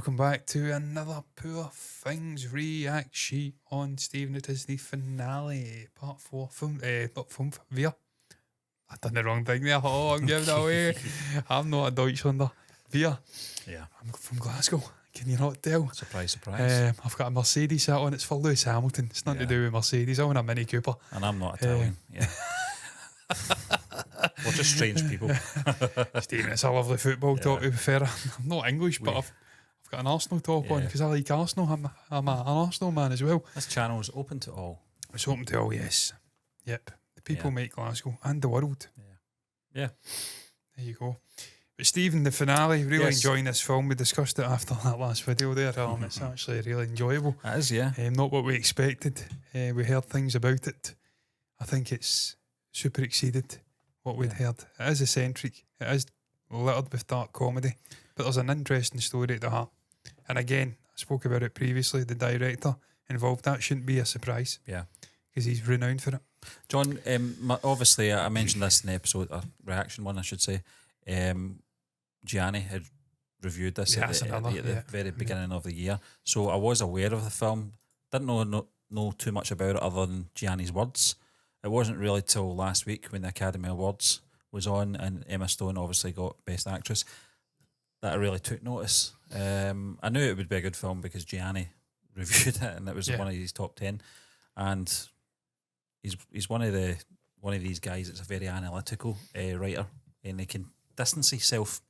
welcome back to another Poor Things react sheet on Stephen the Disney finale, part 4, not film, wir. I've done the wrong thing there. Oh, I'm giving it away. I'm not a Deutschlander. Wir. Yeah. I'm from Glasgow. Can you not tell? Surprise, surprise. I've got a Mercedes out on. It's for Lewis Hamilton. It's nothing to do with Mercedes. I want a Mini Cooper. And I'm not Italian. Yeah. We're just strange people. Stephen, it's a lovely football talk, to be fair. I'm not English, but I've got an Arsenal top on because I like Arsenal. I'm an Arsenal man as well. This channel is open to all. It's open to all, yes. Yep. The people make Glasgow and the world. Yeah. There you go. But Stephen, the finale, really enjoying this film. We discussed it after that last video there. It's actually really enjoyable. It is, yeah. Not what we expected. We heard things about it. I think it's super exceeded what we'd heard. It is eccentric. It is littered with dark comedy. But there's an interesting story at the heart. And again, I spoke about it previously, the director involved. That shouldn't be a surprise. Yeah. Because he's renowned for it. John, obviously, I mentioned this in the episode, or reaction one, I should say. Gianni had reviewed this at the very beginning of the year. So I was aware of the film. Didn't know too much about it other than Gianni's words. It wasn't really till last week when the Academy Awards was on and Emma Stone obviously got Best Actress that I really took notice. I knew it would be a good film because Gianni reviewed it and it was one of his top 10. And he's one of these guys that's a very analytical writer, and he can distance himself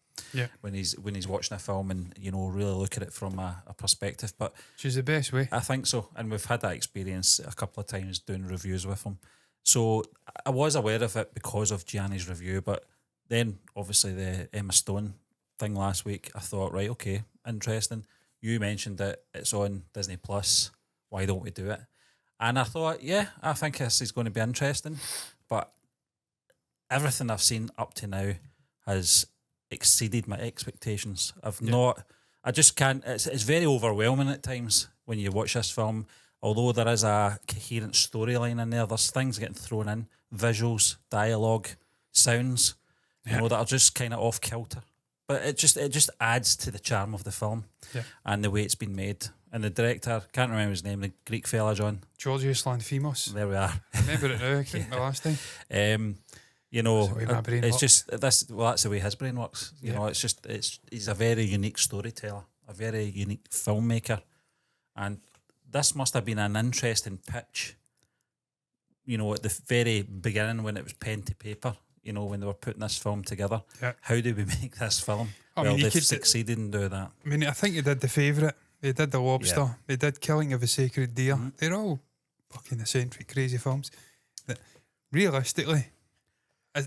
when he's watching a film and really look at it from a perspective. But which is the best way. I think so, and we've had that experience a couple of times doing reviews with him. So I was aware of it because of Gianni's review, but then obviously the Emma Stone thing last week, I thought, right, okay, interesting. You mentioned that it's on Disney Plus. Why don't we do it? And I thought, I think this is going to be interesting. But everything I've seen up to now has exceeded my expectations. I just can't, it's very overwhelming at times when you watch this film. Although there is a coherent storyline in there, there's things getting thrown in, visuals, dialogue, sounds, that are just kind of off kilter. But it just adds to the charm of the film and the way it's been made. And the director, can't remember his name, the Greek fella, John. Georgios Lanthimos. There we are. I remember it now, I think the last time. It's just this. Well, that's the way his brain works. He's a very unique storyteller, a very unique filmmaker, and this must have been an interesting pitch. At the very beginning when it was pen to paper. When they were putting this film together. Yeah. How do we make this film? They've succeeded in doing that. I mean, I think they did The Favourite. They did The Lobster. Yeah. They did Killing of a Sacred Deer. Mm-hmm. They're all fucking eccentric, crazy films. That realistically,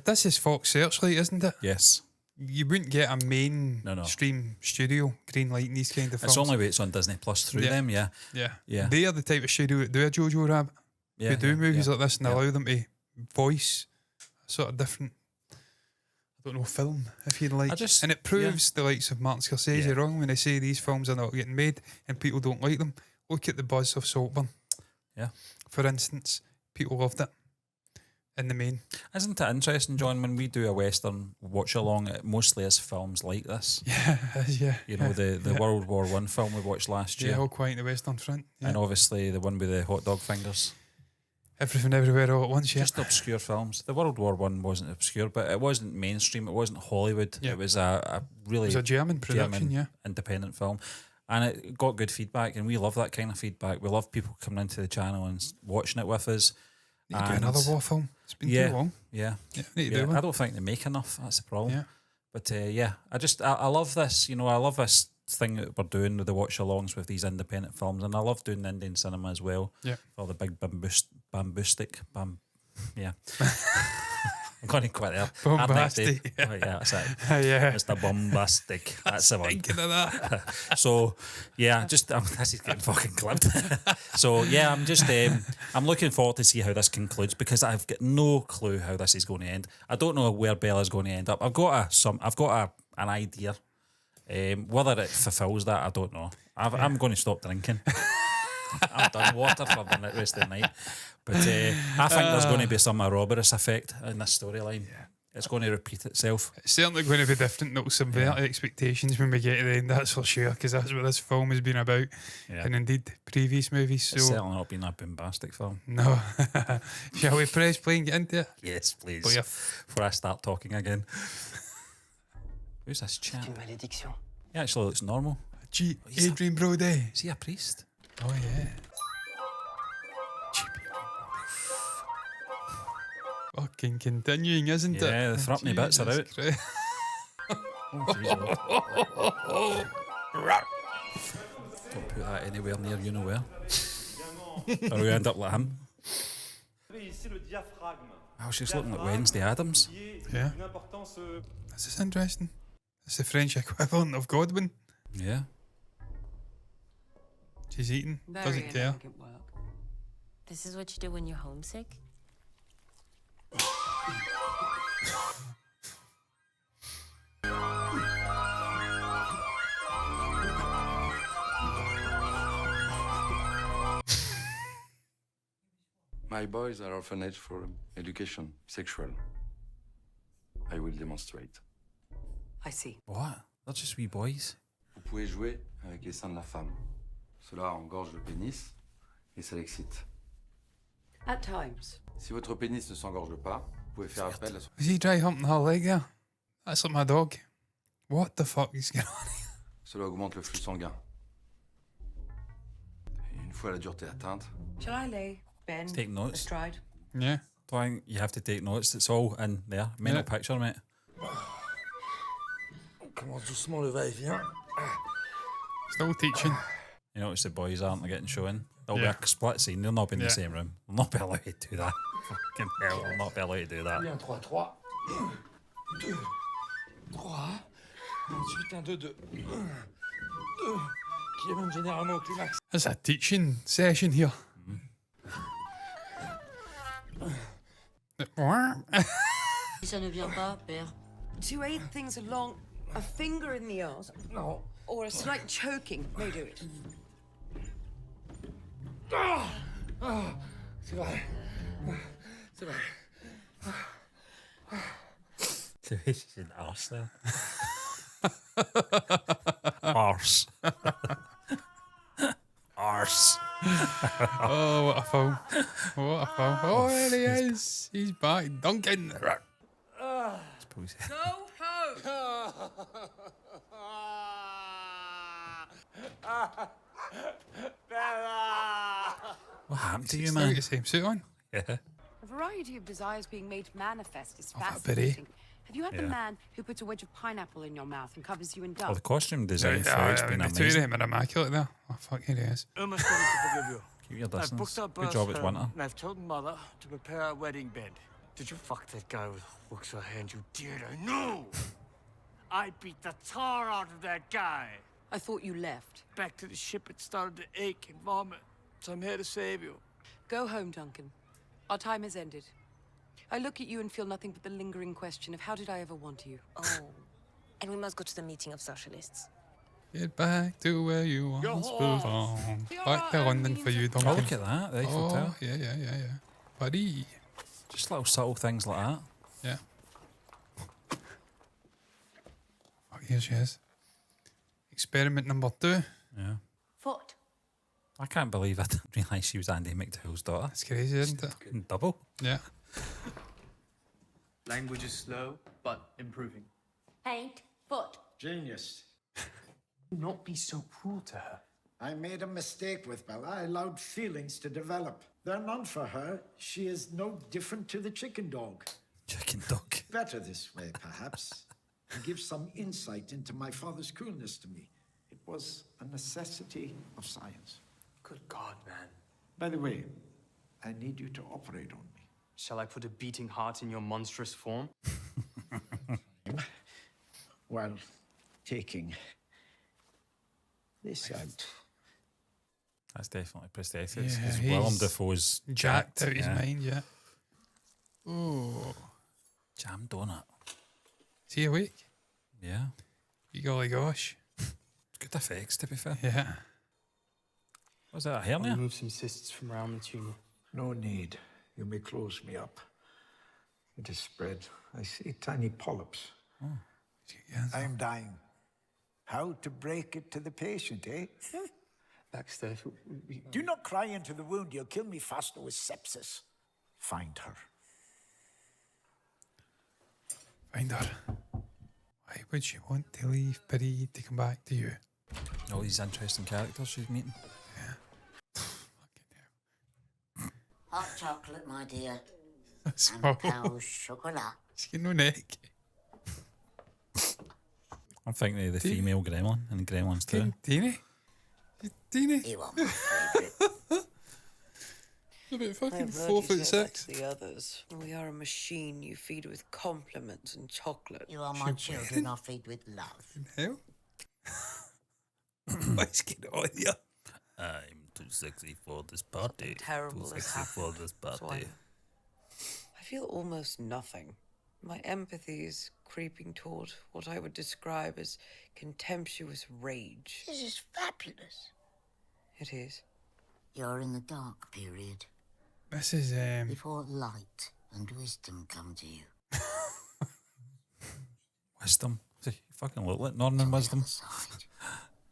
this is Fox Searchlight, isn't it? Yes. You wouldn't get a mainstream studio greenlighting these kind of films. It's only way it's on Disney Plus through them, Yeah. They are the type of studio that do a Jojo Rabbit. Who do movies like this and allow them to voice sort of different, film, if you'd like. And it proves the likes of Martin Scorsese wrong when they say these films are not getting made and people don't like them. Look at the buzz of Saltburn. Yeah. For instance, people loved it in the main. Isn't it interesting, John, when we do a Western watch-along, it mostly is films like this? Yeah. The World War I film we watched last year. Yeah, All Quiet on the Western Front. Yeah. And obviously the one with the hot dog fingers. Everything Everywhere All at Once, Just obscure films. The World War I wasn't obscure, but it wasn't mainstream. It wasn't Hollywood. Yeah. It was a really... It was a German production, independent film. And it got good feedback, and we love that kind of feedback. We love people coming into the channel and watching it with us. Need to do another war film. It's been too long. Yeah. Need to do one. I don't think they make enough. That's the problem. Yeah. But I love this. I love this thing that we're doing with the watch-alongs with these independent films, and I love doing the Indian cinema as well. Yeah. For the big bamboo stick. I'm going to quit there. Bombastic. That's it. Yeah. Mr. Bombastic. That's the one. Thinking of that. So, this is getting fucking clipped. So, I'm looking forward to see how this concludes because I've got no clue how this is going to end. I don't know where Bella's going to end up. I've got an idea. Whether it fulfills that, I don't know. I'm going to stop drinking. I'm done water for the rest of the night. But I think there's going to be some Ouroboros effect in this storyline. it's going to repeat itself. It's certainly going to be different. It'll subvert expectations when we get to the end, that's for sure, because that's what this film has been about. Yeah. And indeed, previous movies. So It's certainly not been a bombastic film. no. Shall we press play and get into it? Yes, please. Oh, yeah. Before I start talking again. Who's this chap? He actually looks normal. Gee, Adrian Brody. Is he a priest? Oh, yeah. Fucking continuing, isn't it? Yeah, the threatening bits are out. Christ. Don't put that anywhere near you know where. Or we end up like him. Oh, she's looking like Wednesday Addams. Yeah. This is interesting. It's the French equivalent of Godwin. Yeah. She's eating. Doesn't care. This is what you do when you're homesick? My boys are orphanage for education, sexual. I will demonstrate. I see. What? They're just wee boys. Vous pouvez jouer avec les seins de la femme. Cela engorge le pénis et ça l'excite. At times. Si votre pénis ne s'engorge pas, vous pouvez faire appel à son... Is he dry humping her leg there? That's like my dog. What the fuck is going on here? Cela augmente le flux sanguin. Et une fois la dureté atteinte, Shall I lay Ben Take notes. astride? Yeah. Don't think you have to take notes. It's all in there. Mental picture, mate. On commence doucement le va-et-vient. Still teaching. You notice the boys aren't getting shown. There'll be a split scene. They'll not be in the same room. They'll not be allowed to do that. Fucking hell, they'll not be allowed to do that. Puis un 3-3. 2. 3. Ensuite un 2-2. 2. Qui amène généralement au climax. It's a teaching session here. Ça ne vient pas, père. To aid things along, a finger in the arse Non. or a slight choking may do it. C'est vrai. C'est vrai. She's an arse there. Arse. Arse. Oh, what a film. What a film. Oh, there he is. He's back. Duncan. Suppose. Go home! What happened to you, Still got man? the same suit on. Yeah. A variety of desires being made manifest is Oh, that fascinating. Have you had the Yeah. man who puts a wedge of pineapple in your mouth and covers you in Well, the dust? costume design for it's been the two of amazing. them are immaculate there. Oh, fuck, here he is. Almost ready to forgive you. Keep your I've distance. booked our Good job, it's home, winter. and I've told Mother to prepare our wedding bed. Did you fuck that guy with hooks or hand? You did, I know! I beat the tar out of that guy. I thought you left. Back to the ship, it started to ache and vomit. So I'm here to save you. Go home, Duncan. Our time has ended. I look at you and feel nothing but the lingering question of how did I ever want you? Oh. And we must go to the meeting of socialists. Get back to where you once belonged. Back to London for you, Oh, Duncan. look at that. The Eiffel Oh, Tower. yeah. Buddy. Just little subtle things like that. Yeah. Oh, here she is. Experiment number 2. Yeah. Foot. I can't believe I didn't realise she was Andy McDowell's daughter. That's crazy, isn't it? Double. Yeah. Language is slow, but improving. Paint. Foot. Genius. Do not be so cruel to her. I made a mistake with Bella. I allowed feelings to develop. They're none for her. She is no different to the chicken dog. Chicken dog. Better this way, perhaps. To give some insight into my father's coolness to me. It was a necessity of science. Good God, man. By the way, I need you to operate on me. Shall I put a beating heart in your monstrous form? While taking this out. That's definitely prosthetics. Yeah, It's Willem he's Dafoe's Jacked out his yeah. mind, yeah. Oh. Jam donut. Is he awake? Yeah. You golly gosh. Good effects, to be fair. Yeah. Was that a I'll hernia? remove some cysts from around the tumor. No need. You may close me up. It is spread. I see tiny polyps. I am dying. How to break it to the patient, eh? Baxter, Do not cry into the wound. You'll kill me faster with sepsis. Find her. Find her. Why would she want to leave Piri to come back to you? All these interesting characters she's meeting. Hot chocolate, my dear. Small. And cow's chocolate. She's got no neck. I'm thinking of the female gremlin and Gremlins too. Teeny? Teeny? You are my favourite. About fucking I've heard 4'6". the others. We are a machine you feed with compliments and chocolate. You are my children. I feed with love. Hell? Let's get on here. I'm too sexy for this party. Terrible Too has sexy for happened. this So party. I feel almost nothing. My empathy is creeping toward what I would describe as contemptuous rage. This is fabulous. It is. You're in the dark period. This is, Before light and wisdom come to you. Wisdom. You fucking look like Norman Wisdom. Side.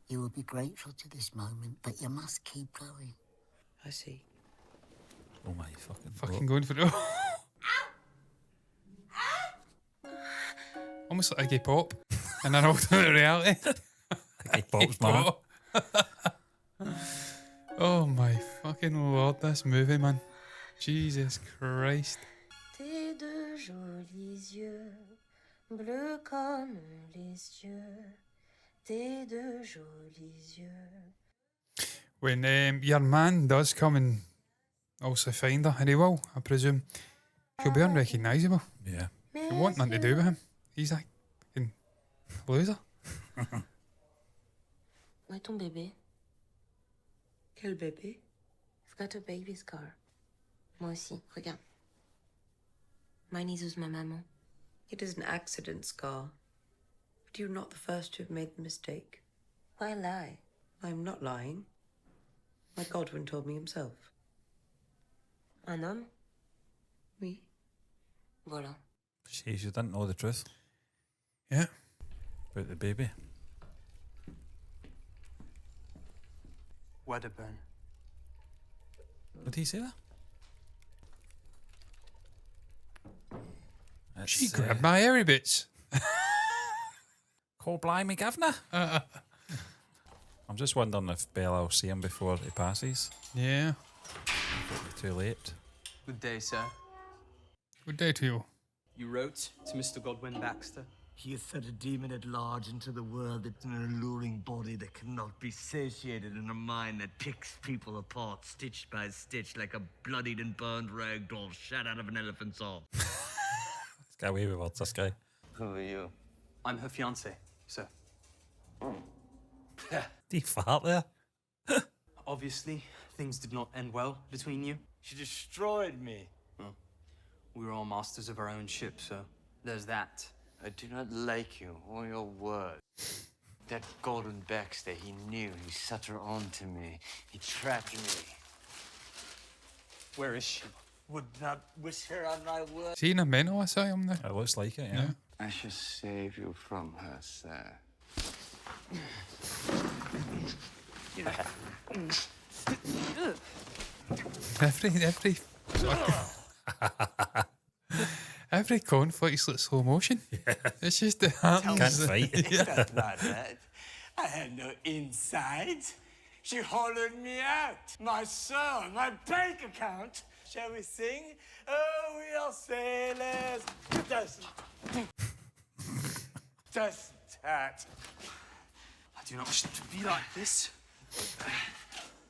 You will be grateful to this moment, but you must keep going. I see. Oh my fucking going for it. Almost like Iggy Pop in an alternate reality. Iggy Pop's man. Oh my fucking lord, this movie, man. Jesus Christ. Tes deux jolis yeux, bleus comme les cieux. Tes deux jolis yeux. When your man does come and also find her, and he will, I presume, she'll be unrecognisable. Yeah. You want nothing to do with him. He's a fucking loser. Où est ton bébé? Quel bébé? I've got a baby scar. Moi aussi, regarde. Mine is ma maman. It is an accident scar. But you're not the first to have made the mistake. Why lie? I'm not lying. My Godwin told me himself. Un homme? Oui. Voilà. She didn't know the truth. Yeah. About the baby. Wedderburn. Did he say that? She grabbed my hairy bits. Call blimey, governor. I'm just wondering if Bella will see him before he passes. Yeah. It'll be too late. Good day, sir. Good day to you. You wrote to Mr. Godwin Baxter? He has sent a demon at large into the world that's an alluring body that cannot be satiated and a mind that picks people apart, stitch by stitch, like a bloodied and burned rag doll shot out of an elephant's arm. Let's get away with words, this guy. Who are you? I'm her fiancé, sir. Did he fart there? Obviously, things did not end well between you. She destroyed me. Well, we were all masters of our own ship, so there's that. I do not like you or your words. That Golden Baxter, he knew. He set her on to me. He trapped me. Where is she? Would not wish her on my word. Is he in a mental asylum now? It looks like it, yeah. I shall save you from her, sir. Every conflict's like slow motion. Yeah. It's just the happens. Can't fight. That's not that. I had no insides. She hollered me out. My soul, my bank account. Shall we sing? Oh, we are sailors. Doesn't hurt. I do not wish it to be like this.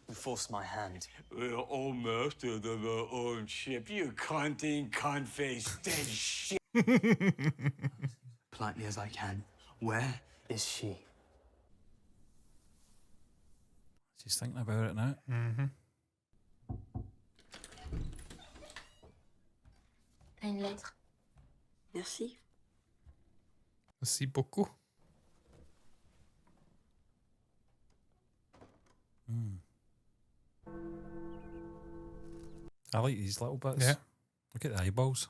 You forced my hand. We're all masters of our own ship. You cunting, cunt-faced, dead shit. Politely as I can. Where is she? She's thinking about it now. Mm-hmm. T'as une lettre? Merci. Merci beaucoup. I like these little bits. Yeah. Look at the eyeballs.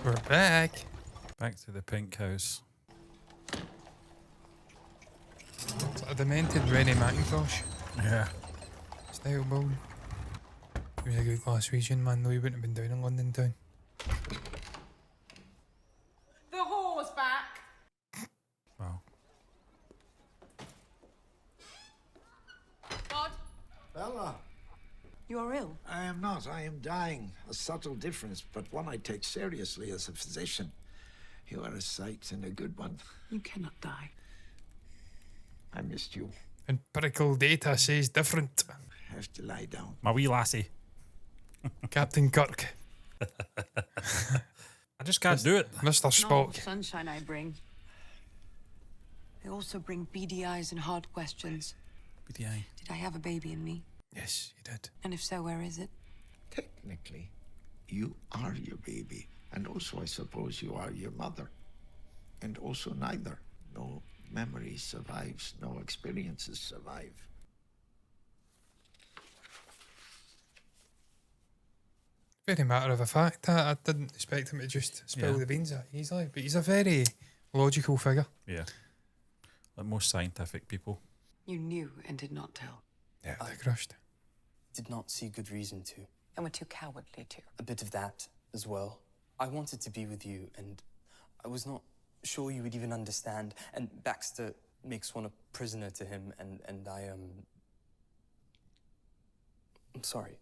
We're back. Back to the pink house. It's like a demented Rennie McIntosh Yeah. style building. He was a good Glaswegian man, though. He wouldn't have been down in London town. The whore's back. Wow. God. Bella. You are ill. I am not. I am dying. A subtle difference, but one I take seriously as a physician. You are a sight and a good one. You cannot die. I missed you. Empirical data says different. I have to lie down. My wee lassie. Captain Kirk. I just can't do it. Mr. Not all Spock. the sunshine I bring. I also bring beady eyes and hard questions. Beady eye. Did I have a baby in me? Yes, you did. And if so, where is it? Technically, you are your baby. And also, I suppose, you are your mother. And also neither. No memory survives. No experiences survive. Very matter of fact. I didn't expect him to just spill the beans that easily, but he's a very logical figure. Yeah. Like most scientific people. You knew and did not tell. Yeah, they're crushed. Did not see good reason to. And were too cowardly to. A bit of that as well. I wanted to be with you, and I was not sure you would even understand. And Baxter makes one a prisoner to him, and I'm sorry.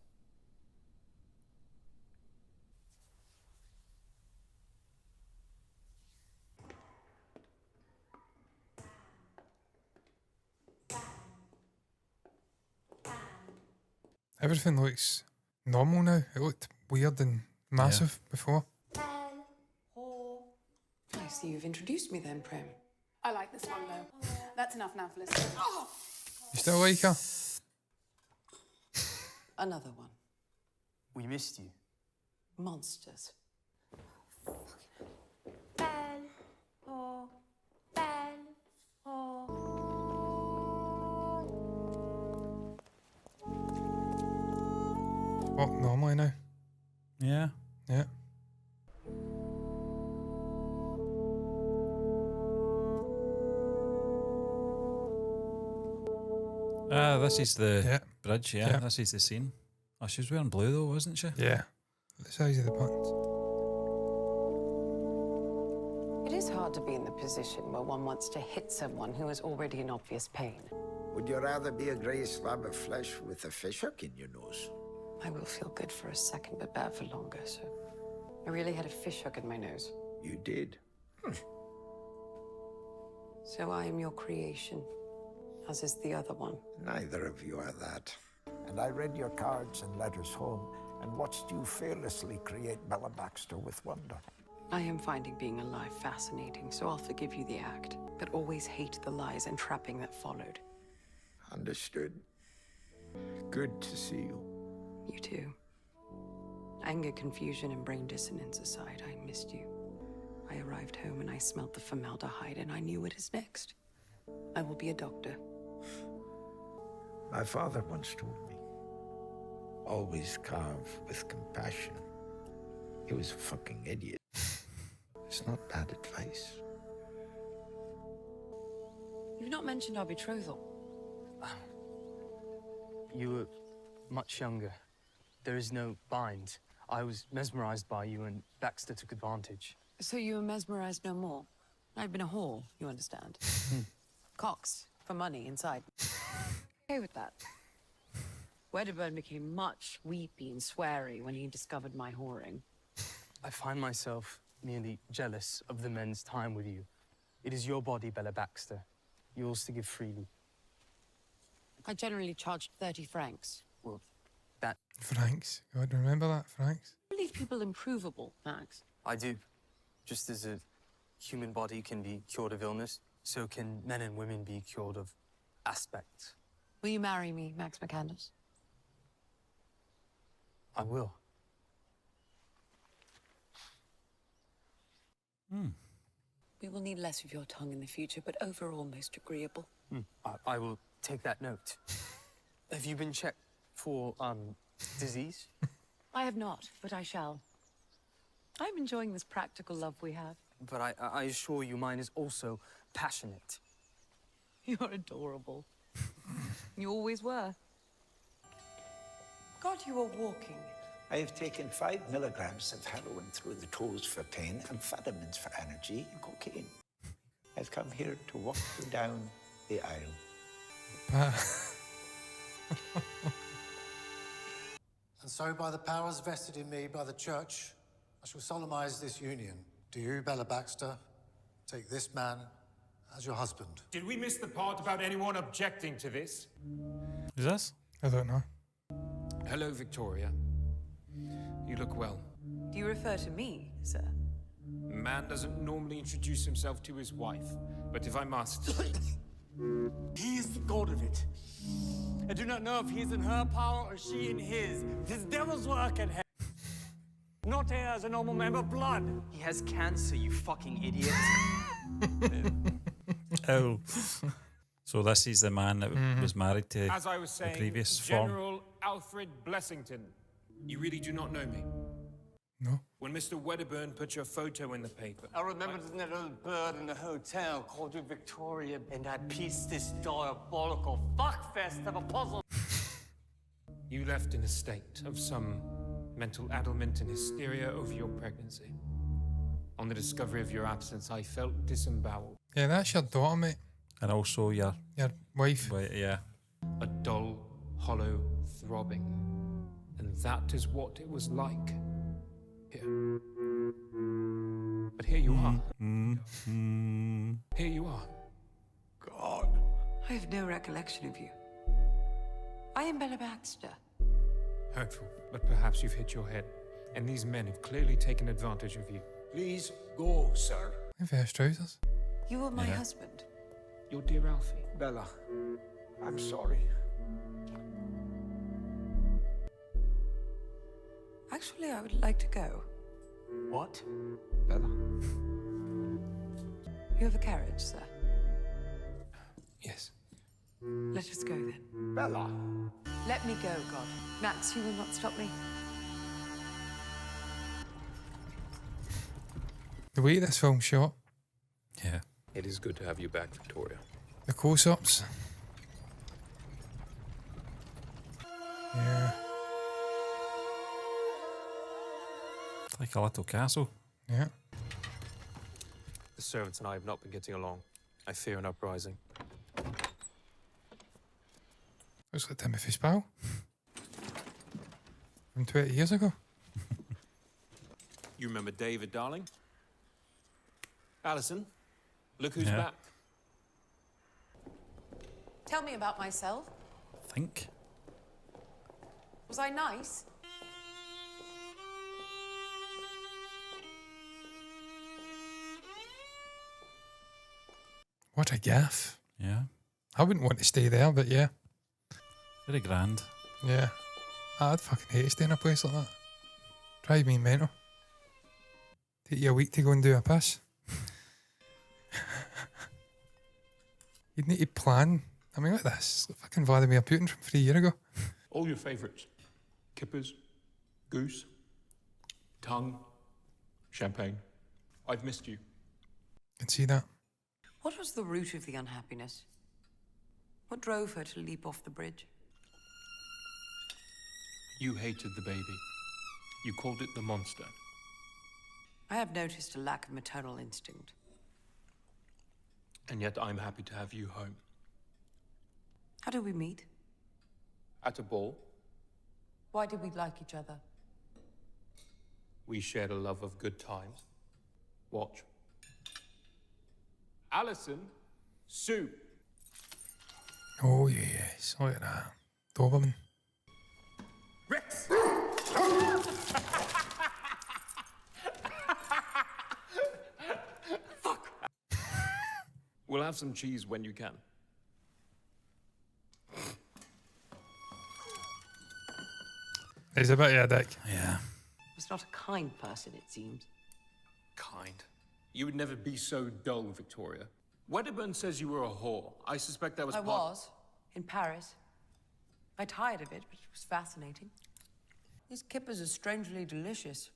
Everything looks normal now. It looked weird and massive before. I see you've introduced me then, Prem. I like this one though. That's enough now, Felicity. You still like her? Another one. We missed you. Monsters. What, normally now? Yeah. Yeah. This is the bridge, Yeah. This is the scene. Oh, she was wearing blue though, wasn't she? Yeah. The size of the buttons. It is hard to be in the position where one wants to hit someone who is already in obvious pain. Would you rather be a grey slab of flesh with a fishhook in your nose? I will feel good for a second, but bad for longer, so... I really had a fishhook in my nose. You did. So I am your creation, as is the other one. Neither of you are that. And I read your cards and letters home and watched you fearlessly create Bella Baxter with wonder. I am finding being alive fascinating, so I'll forgive you the act, but always hate the lies and trapping that followed. Understood. Good to see you. You too. Anger, confusion, and brain dissonance aside, I missed you. I arrived home and I smelled the formaldehyde and I knew what is next. I will be a doctor. My father once told me, always carve with compassion. He was a fucking idiot. It's not bad advice. You've not mentioned our betrothal. You were much younger. There is no bind. I was mesmerized by you, and Baxter took advantage. So you were mesmerized no more? I'd been a whore, you understand. Cocks for money inside. Okay with that. Wedderburn became much weepy and sweary when he discovered my whoring. I find myself merely jealous of the men's time with you. It is your body, Bella Baxter. Yours to give freely. I generally charged 30 francs. Well, that... Franks. God, remember that, Franks? I believe people improvable, Max. I do. Just as a human body can be cured of illness, so can men and women be cured of aspects. Will you marry me, Max McCandless? I will. We will need less of your tongue in the future, but overall most agreeable. I will take that note. Have you been checked for, disease? I have not, but I shall. I'm enjoying this practical love we have. But I assure you mine is also passionate. You're adorable. You always were. God, you are walking. I have taken 5 milligrams of heroin through the toes for pain, amphetamines for energy, and cocaine. I've come here to walk you down the aisle. And so, by the powers vested in me by the Church, I shall solemnize this union. Do you, Bella Baxter, take this man as your husband? Did we miss the part about anyone objecting to this? Is this? I don't know. Hello, Victoria. You look well. Do you refer to me, sir? Man doesn't normally introduce himself to his wife, but if I must... He is the god of it. I do not know if he is in her power or she in his. It is devil's work at hand. Not here as a normal man, but blood. He has cancer, you fucking idiot. Oh. So this is the man that was married to As I was saying, the previous form. General Alfred Blessington. You really do not know me? No. When Mr. Wedderburn put your photo in the paper. I remember that little bird in the hotel called you Victoria, and I pieced this diabolical fuckfest of a puzzle. You left in a state of some mental ailment and hysteria over your pregnancy. On the discovery of your absence, I felt disemboweled. Yeah, that's your daughter, mate. And also your wife. Yeah. A dull, hollow throbbing. And that is what it was like here. But here you are. Here you are. God. I have no recollection of you. I am Bella Baxter. Hurtful, but perhaps you've hit your head. And these men have clearly taken advantage of you. Please go, sir. Reverse trousers. You are my husband. Your dear Alfie. Bella, I'm sorry. Actually, I would like to go. What? Bella? You have a carriage, sir? Yes. Let us go then. Bella! Let me go, God. Max, you will not stop me. The way this film's shot. Yeah. It is good to have you back, Victoria. The close-ups. Yeah. It's like a little castle. Yeah. The servants and I have not been getting along. I fear an uprising. Looks like Timothy Spall. From 20 years ago. You remember David, darling? Alison, look who's Yeah. back. Tell me about myself. Think. Was I nice? What a gaff. Yeah. I wouldn't want to stay there, but yeah. Very grand. Yeah. I'd fucking hate to stay in a place like that. Drive me mental. Take you a week to go and do a piss. You'd need to plan. I mean, like this. It's like fucking Vladimir Putin from 3 years ago. All your favourites. Kippers, goose, tongue, champagne. I've missed you. Can see that. What was the root of the unhappiness? What drove her to leap off the bridge? You hated the baby. You called it the monster. I have noticed a lack of maternal instinct. And yet I'm happy to have you home. How did we meet? At a ball, Why did we like each other? we shared a love of good times. Watch. Alison, Sue. Oh, yes. Look at that. Doberman. Rex! Fuck! We'll have some cheese when you can. He's a bit of a dick. Yeah. Was not a kind person, it seems. Kind. You would never be so dull, Victoria. Wedderburn says you were a whore. I suspect that was I was, in Paris. I tired of it, but it was fascinating. These kippers are strangely delicious.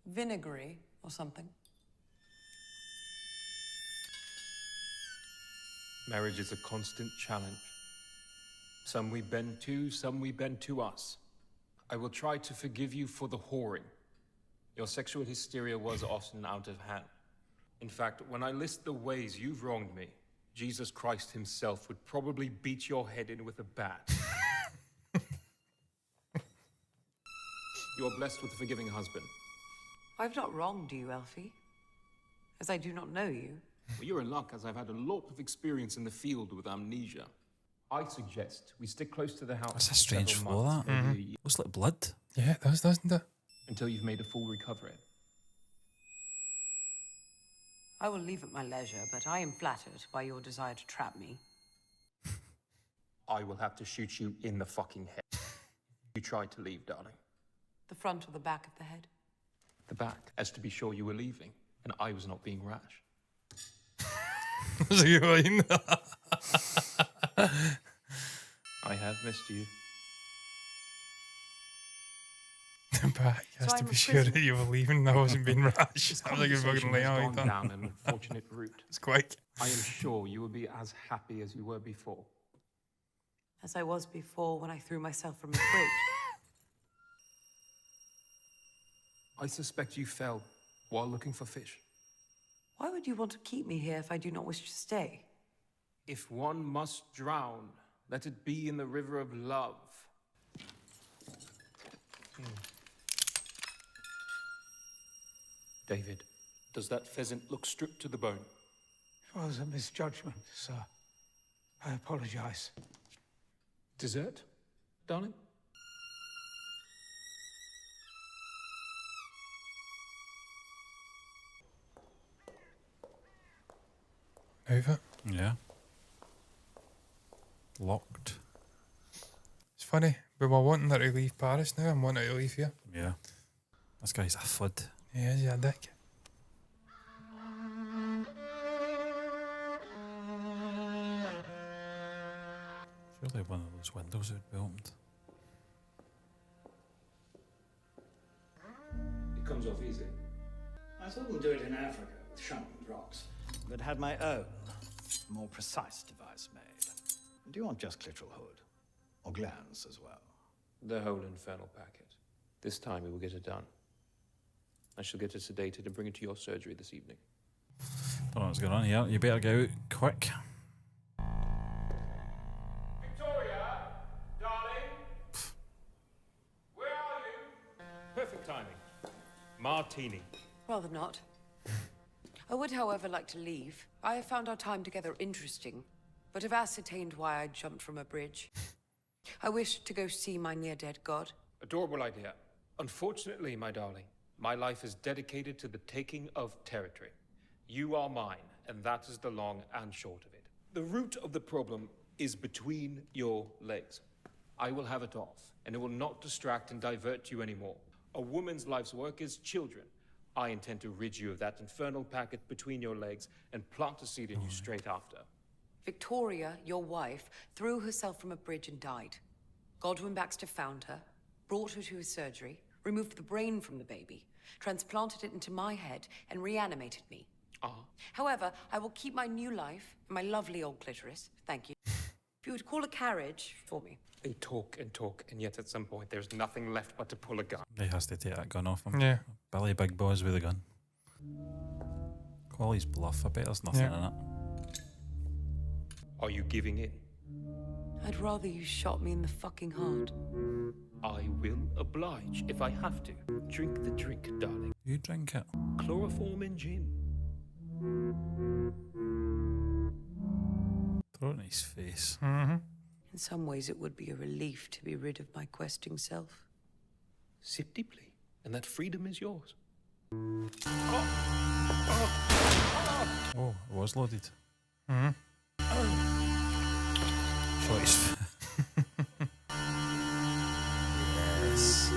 Vinegary or something. Marriage is a constant challenge. Some we bend to, some we bend to us. I will try to forgive you for the whoring. Your sexual hysteria was often out of hand. In fact, when I list the ways you've wronged me, Jesus Christ himself would probably beat your head in with a bat. You are blessed with a forgiving husband. I've not wronged you, Elfie, as I do not know you. Well, you're in luck, as I've had a lot of experience in the field with amnesia. I suggest we stick close to the house. That's a for strange several flow, months, that. maybe a year, Looks like blood. Yeah, it does, doesn't it? until you've made a full recovery. I will leave at my leisure, but I am flattered by your desire to trap me. I will have to shoot you in the fucking head. You tried to leave, darling. The front or the back of the head? The back, as to be sure you were leaving, and I was not being rash. Was he lying? I have missed you. Back, has So to I'm be a sure prisoner. that you were leaving. I wasn't being rash. This I was like a conversation fucking has lie gone down an unfortunate route. It's quick. I am sure you will be as happy as you were before. As I was before when I threw myself from a bridge. I suspect you fell while looking for fish. Why would you want to keep me here if I do not wish to stay? If one must drown, let it be in the river of love. David, does that pheasant look stripped to the bone? It was a misjudgment, sir. I apologize. Dessert, darling? Over. Yeah. Locked. It's funny. We were wanting her to leave Paris now. I'm wanting her to leave here. Yeah. This guy's a fud. Yeah, he's a dick. Surely one of those windows would be opened. It comes off easy. I couldn't do it in Africa with sharpened rocks, but had my own, more precise device made. Do you want just clitoral hood? Or glands as well? The whole infernal packet. This time we will get it done. I shall get it sedated and bring it to your surgery this evening. Don't know what's going on here. You better get out quick. Victoria, darling. Where are you? Perfect timing. Martini. Rather not. I would, however, like to leave. I have found our time together interesting, but have ascertained why I jumped from a bridge. I wish to go see my near-dead god. Adorable idea. Unfortunately, my darling, my life is dedicated to the taking of territory. You are mine, and that is the long and short of it. The root of the problem is between your legs. I will have it off, and it will not distract and divert you anymore. A woman's life's work is children. I intend to rid you of that infernal packet between your legs and plant a seed in you straight after. Victoria, your wife, threw herself from a bridge and died. Godwin Baxter found her, brought her to his surgery, removed the brain from the baby, transplanted it into my head, and reanimated me. However, I will keep my new life and my lovely old clitoris, thank you. If you would call a carriage for me. They talk, and yet at some point there's nothing left but to pull a gun. He has to take that gun off him. Yeah. Billy Big Boys with a gun. Call his bluff. I bet there's nothing in it. Are you giving in? I'd rather you shot me in the fucking heart. I will oblige if I have to. Drink the drink, darling. You drink it. Chloroform and gin. Throw it in his face. Mm-hmm. In some ways, it would be a relief to be rid of my questing self. Sip deeply, and that freedom is yours. Oh, it was loaded. Mm-hmm. Shot his Yes.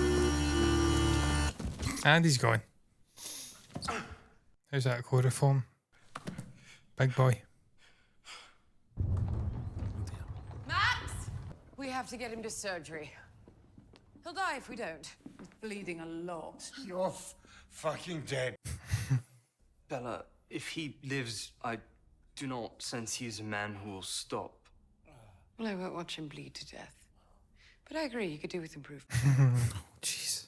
And he's gone. How's that chloroform? Big boy. Max! We have to get him to surgery. He'll die if we don't. bleeding a lot. You're fucking dead. Bella, if he lives, I do not sense he is a man who will stop. Well, I won't watch him bleed to death. But I agree, you could do with improvement. Jeez.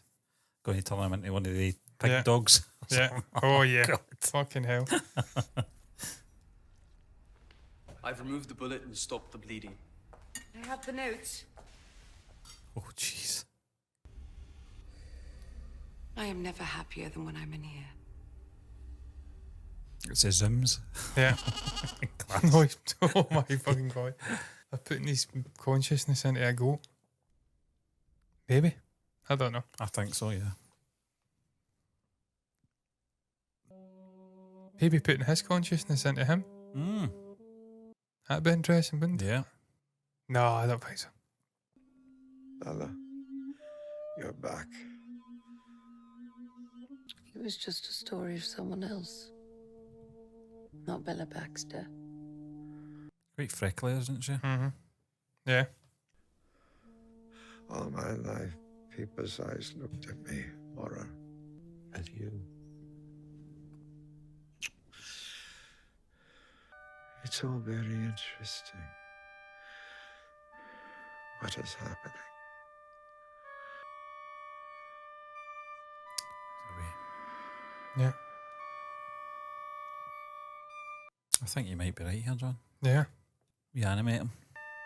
Going to turn him into one of the pig dogs. Yeah. Oh, yeah. God. Fucking hell. I've removed the bullet and stopped the bleeding. I have the notes. Oh, jeez. I am never happier than when I'm in here. It says Zooms. Yeah. Class. Oh my fucking God. They're putting his consciousness into a goat. Maybe. I don't know. I think so, yeah. Maybe putting his consciousness into him. That'd be interesting, wouldn't it? Yeah. No, I don't think so. Bella, you're back. It was just a story of someone else. Not Bella Baxter. Quite freckly, isn't she? Mm-hmm. Yeah. All my life, people's eyes looked at me, Maura, at you. It's all very interesting. What is happening? Yeah. I think you might be right here, John. Yeah. We animate him.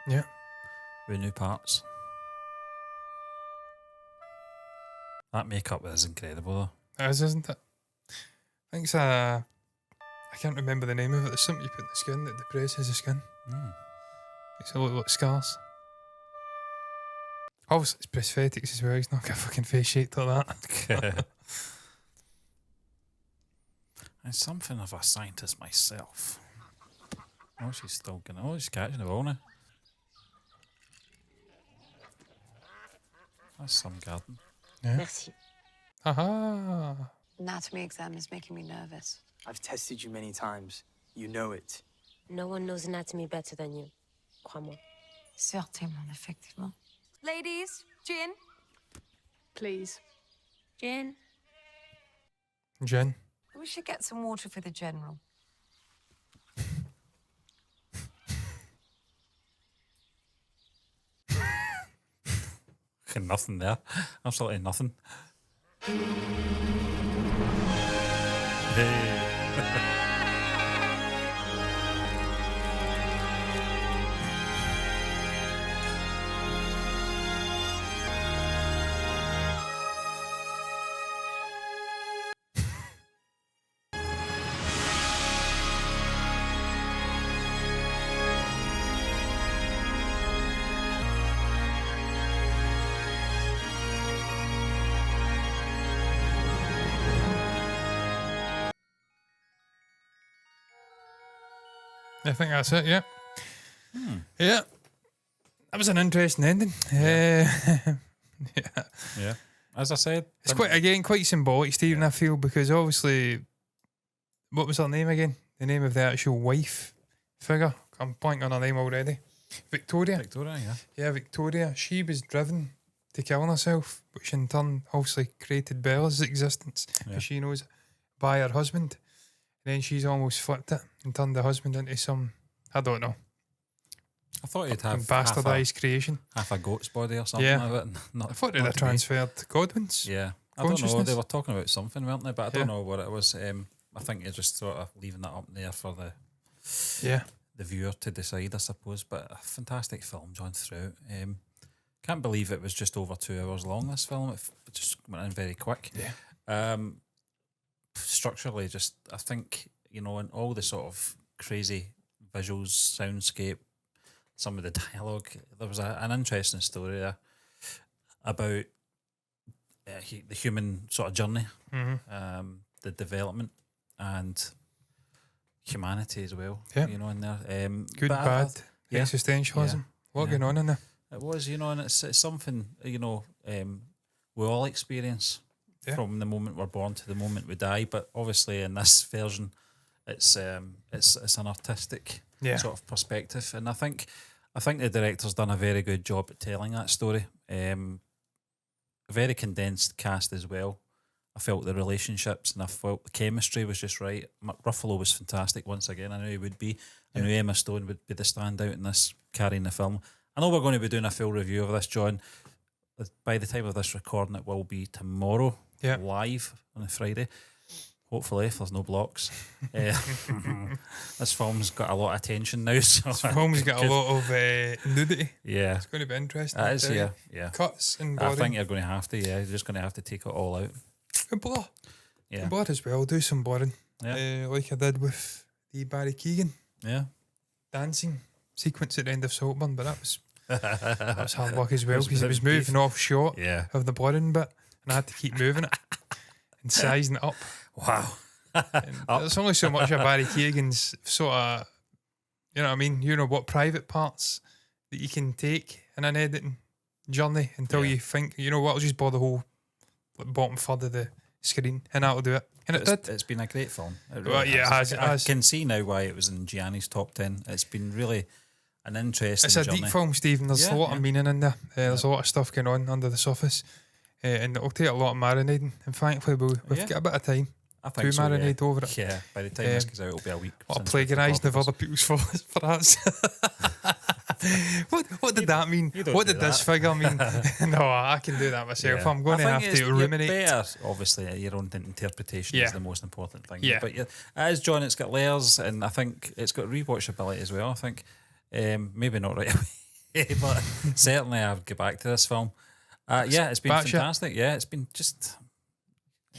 Yeah. With new parts. That makeup is incredible, though. It is, isn't it? I think it's I can't remember the name of it. It's something you put in the skin that depresses the skin. Makes it look like scars. Obviously, it's prosthetics as well. He's not got a fucking face shaped like that. I'm something of a scientist myself. Oh, she's still going. Oh, she's catching the ball now. That's some garden. Yeah. Merci. Aha. Anatomy exam is making me nervous. I've tested you many times. You know it. No one knows anatomy better than you. Crois-moi. Certainement, effectivement. Ladies, gin? Please. Gin? Jen. We should get some water for the general. Nothing there. Absolutely nothing. Hey. I think that's it, yeah. Yeah. That was an interesting ending. Yeah. Yeah. As I said, It's quite symbolic, Stephen, I feel, because obviously, what was her name again? The name of the actual wife figure. I'm blanking on her name already. Victoria. Victoria, yeah. Yeah, Victoria. She was driven to killing herself, which in turn obviously created Bella's existence, because she knows it, by her husband. And then she's almost flipped it and turned the husband into some, I don't know. I thought he'd have bastardised creation. Half a goat's body or something Yeah. like that. I thought they'd have transferred Godwin's. Yeah. I don't know. They were talking about something, weren't they? But I don't know what it was. I think you're just sort of leaving that up there for the viewer to decide, I suppose. But a fantastic film, John, throughout. Can't believe it was just over 2 hours long, this film. It just went in very quick. Yeah. Structurally, just, I think, and all the sort of crazy visuals, soundscape, some of the dialogue, there was an interesting story there about the human sort of journey, the development and humanity as well. Yeah. In there. Good, bad, existentialism. What going on in there? It was, and it's something, we all experience from the moment we're born to the moment we die. But obviously in this version, it's an artistic sort of perspective. And I think the director's done a very good job at telling that story. a very condensed cast as well. I felt the relationships and I felt the chemistry was just right. Mark Ruffalo was fantastic once again. I knew he would be. I knew Emma Stone would be the standout in this, carrying the film. I know we're going to be doing a full review of this, John. By the time of this recording, it will be tomorrow, live on a Friday. Hopefully, if there's no blocks. This film's got a lot of attention now. So this film's got a lot of nudity. Yeah. It's going to be interesting. It is, yeah. Cuts and I blood. think you're going to have to, You're just going to have to take it all out. And blood. Yeah. And blood as well. Do some blooding. Yeah. Like I did with the Barry Keoghan. Yeah. Dancing sequence at the end of Saltburn, but that was hard work as well because he was moving off shot of the blooding bit and I had to keep moving it and sizing it up. Wow. There's only so much of Barry Keoghan's sort of, you know what I mean? You know what private parts that you can take in an editing journey until you think, you know what, I'll just bore the whole bottom third of the screen and that'll do it. And it did. It's been a great film. Well, yeah, I can see now why it was in Gianni's top 10. It's been really an interesting It's a journey. deep film, Stephen. There's a lot of meaning in there. There's a lot of stuff going on under the surface. And it'll take a lot of marinating. And thankfully, we've got a bit of time to marinate over it. Yeah, by the time this goes out, it'll be a week. What plagiarising of other people's faults, perhaps. What did that mean? What did this figure mean? No, I can do that myself. Yeah. I'm going to have to ruminate. Better, obviously, your own interpretation is the most important thing. Yeah. But as John, it's got layers, and I think it's got rewatchability as well. I think maybe not right away, but certainly I'll get back to this film. It's been fantastic. Yeah, it's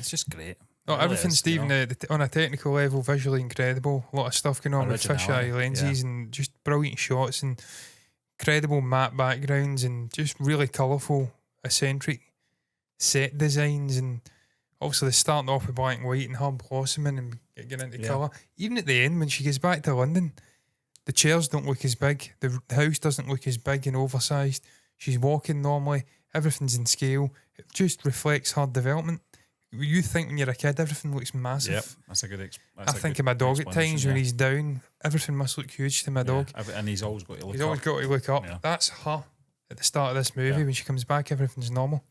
just great. Oh, everything, Stephen, on a technical level, visually incredible. A lot of stuff going on with fisheye lenses and just brilliant shots and incredible matte backgrounds and just really colourful, eccentric set designs. And obviously, they're starting off with black and white and her blossoming and getting into colour. Even at the end, when she gets back to London, the chairs don't look as big. The house doesn't look as big and oversized. She's walking normally. Everything's in scale. It just reflects her development. You think when you're a kid, everything looks massive. Yep, that's a good. I think of my dog at times when he's down. Everything must look huge to my dog. And he's always got to look up. He's always got to look up. Yeah. That's her at the start of this movie. When she comes back, everything's normal.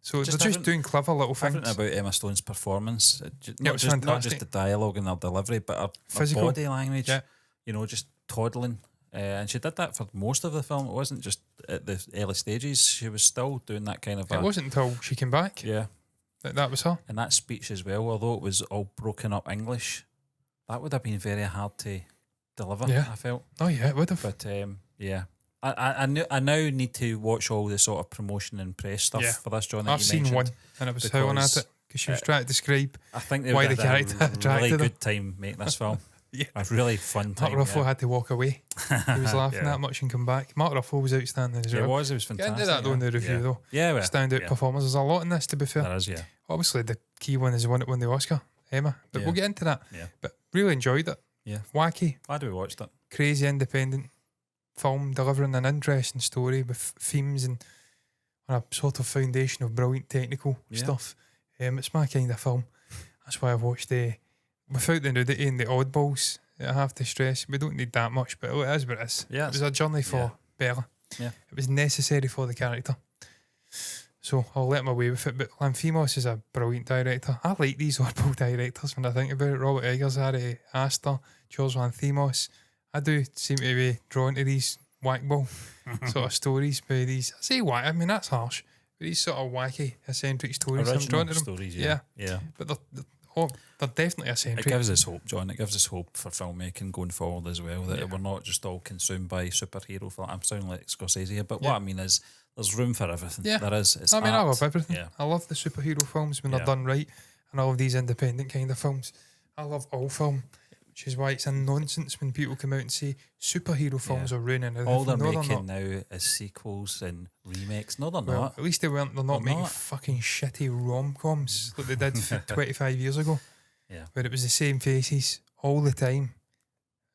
So they're just doing clever little things. About Emma Stone's performance. It was fantastic. Not just the dialogue and her delivery, but her physical body language. Yeah. You know, just toddling. And she did that for most of the film. It wasn't just at the early stages. She was still doing that kind of... It wasn't until she came back. Yeah. That was her. And that speech as well, although it was all broken up English, that would have been very hard to deliver, I felt. Oh, yeah, it would have. But, I now need to watch all the sort of promotion and press stuff for this, John, that I've seen one, and I was howling at it, because she was trying to describe why the character attracted really her. Good time making this film. A really fun time. Mark Ruffalo had to walk away. He was laughing that much and come back. Mark Ruffalo was outstanding as well. He was fantastic. Get into that though in the review though. Yeah, standout performers. There's a lot in this, to be fair. There is, Obviously, the key one is the one that won the Oscar, Emma. But we'll get into that. Yeah. But really enjoyed it. Yeah. Wacky. Glad we watched it. Crazy independent film delivering an interesting story with themes and on a sort of foundation of brilliant technical stuff. It's my kind of film. That's why I've watched without the nudity and the oddballs. I have to stress, we don't need that much, but it is what it is. Yeah, it was a journey for Bella. Yeah. It was necessary for the character. So I'll let him away with it. But Lanthimos is a brilliant director. I like these oddball directors when I think about it. Robert Eggers, Ari Aster, George Lanthimos. I do seem to be drawn to these whackball sort of stories by these. I say whack, I mean that's harsh. But these sort of wacky, eccentric stories. Original I'm drawn to them. Stories, yeah. But they're definitely eccentric. It gives us hope, John. It gives us hope for filmmaking going forward as well, that we're not just all consumed by superhero film. I'm sounding like Scorsese here, but what I mean is there's room for everything. Yeah. There is. It's I mean, art. I love everything. Yeah. I love the superhero films when they're done right, and I love these independent kind of films. I love all film, which is why it's a nonsense when people come out and say superhero films are ruining everything. All they're No, making now is sequels and remakes. No, they're not. At least they're not making fucking shitty rom-coms like they did 25 years ago. Yeah. Where it was the same faces all the time.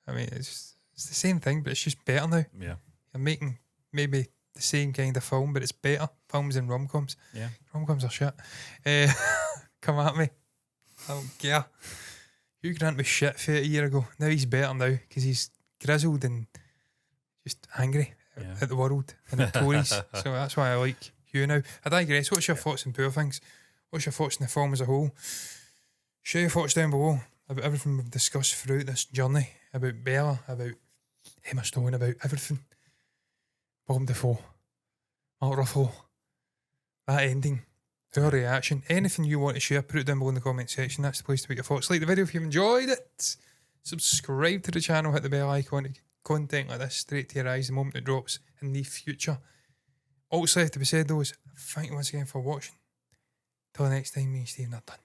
I mean, it's the same thing, but it's just better now. Yeah. You're making maybe the same kind of film, but it's better films than rom-coms. Yeah. Rom-coms are shit. Come at me. I don't care. Hugh Grant was shit 30 years ago. Now he's better now because he's grizzled and just angry at the world and at Tories. So that's why I like you now. I digress. What's your thoughts on poor things? What's your thoughts on the film as a whole? Share your thoughts down below about everything we've discussed throughout this journey, about Bella, about Emma Stone, about everything. Bob Defoe, Mark Ruffalo, that ending, our reaction, anything you want to share, put it down below in the comment section. That's the place to put your thoughts. Like the video if you've enjoyed it. Subscribe to the channel, hit the bell icon. Content like this straight to your eyes the moment it drops in the future. Also, have to be said though is thank you once again for watching. Till the next time, me and Stephen are done.